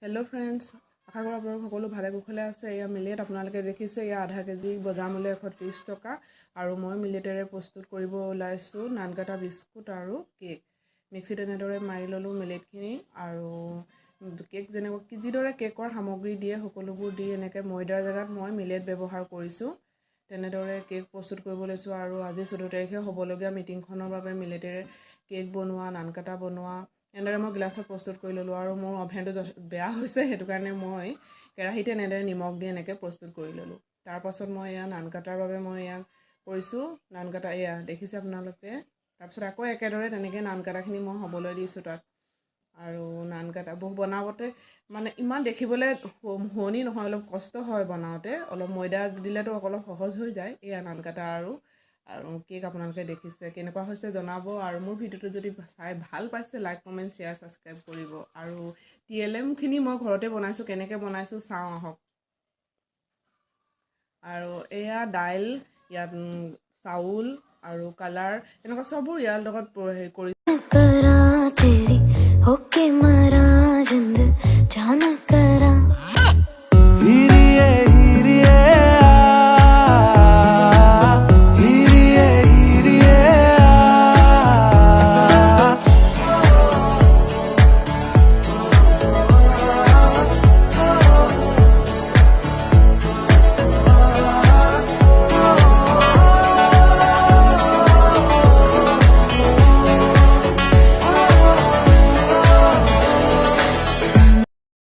Hello' friends, আশা কৰোঁ আপোনালোক সকলো ভালে কুশলে আছে। এয়া মিলেট আপোনালোকে দেখিছে, এয়া আধা কেজি বজাৰ মূল্য 130 টকা। আৰু মই মিলেটেৰে প্ৰস্তুত কৰিব ওলাইছোঁ নান কাটা বিস্কুট আৰু কেক। মিক্সিত এনেদৰে মাৰি ল'লোঁ মিলেটখিনি আৰু কেক যেনেকৈ যিদৰে কেকৰ সামগ্ৰী দিয়ে সকলোবোৰ দি এনেকৈ ময়দাৰ জেগাত মই মিলেট ব্যৱহাৰ কৰিছোঁ। তেনেদৰে কেক প্ৰস্তুত কৰিব লৈছোঁ আৰু আজি 14 তাৰিখে হ'বলগীয়া মিটিংখনৰ বাবে মিলেটেৰে কেক বনোৱা, নান কাটা বনোৱা এনেদৰে মই গিলাচত প্ৰস্তুত কৰি ল'লোঁ। আৰু মোৰ অভেনটো বেয়া হৈছে, সেইটো কাৰণে মই কেৰাহীতে এনেদৰে নিমখ দি এনেকৈ প্ৰস্তুত কৰি ল'লোঁ। তাৰপাছত মই এয়া নান কাটাৰ বাবে মই এয়া কৰিছোঁ। নান কাটা এয়া দেখিছে আপোনালোকে। তাৰপিছত আকৌ একেদৰে তেনেকৈ নান কাটাখিনি মই হ'বলৈ দিছোঁ তাত। আৰু নান কাটা বনাওঁতে মানে ইমান দেখিবলৈ শুৱনি নহয়, অলপ কষ্ট হয় বনাওঁতে। অলপ ময়দা দিলেতো অলপ সহজ হৈ যায়। এয়া নান কাটা আৰু কেক আপোনালোকে দেখিছে কেনেকুৱা হৈছে জনাব। আৰু মোৰ ভিডিঅ'টো যদি চাই ভাল পাইছে লাইক, কমেণ্ট, শ্বেয়াৰ, ছাবস্ক্ৰাইব কৰিব। আৰু TLM-খিনি মই ঘৰতে বনাইছোঁ, কেনেকৈ বনাইছোঁ চাওঁ আহক। আৰু এয়া দাইল, ইয়াত চাউল আৰু কালাৰ এনেকুৱা চববোৰ ইয়াৰ লগত হেৰি কৰি करा तेरी होके मरा जिंद जान करा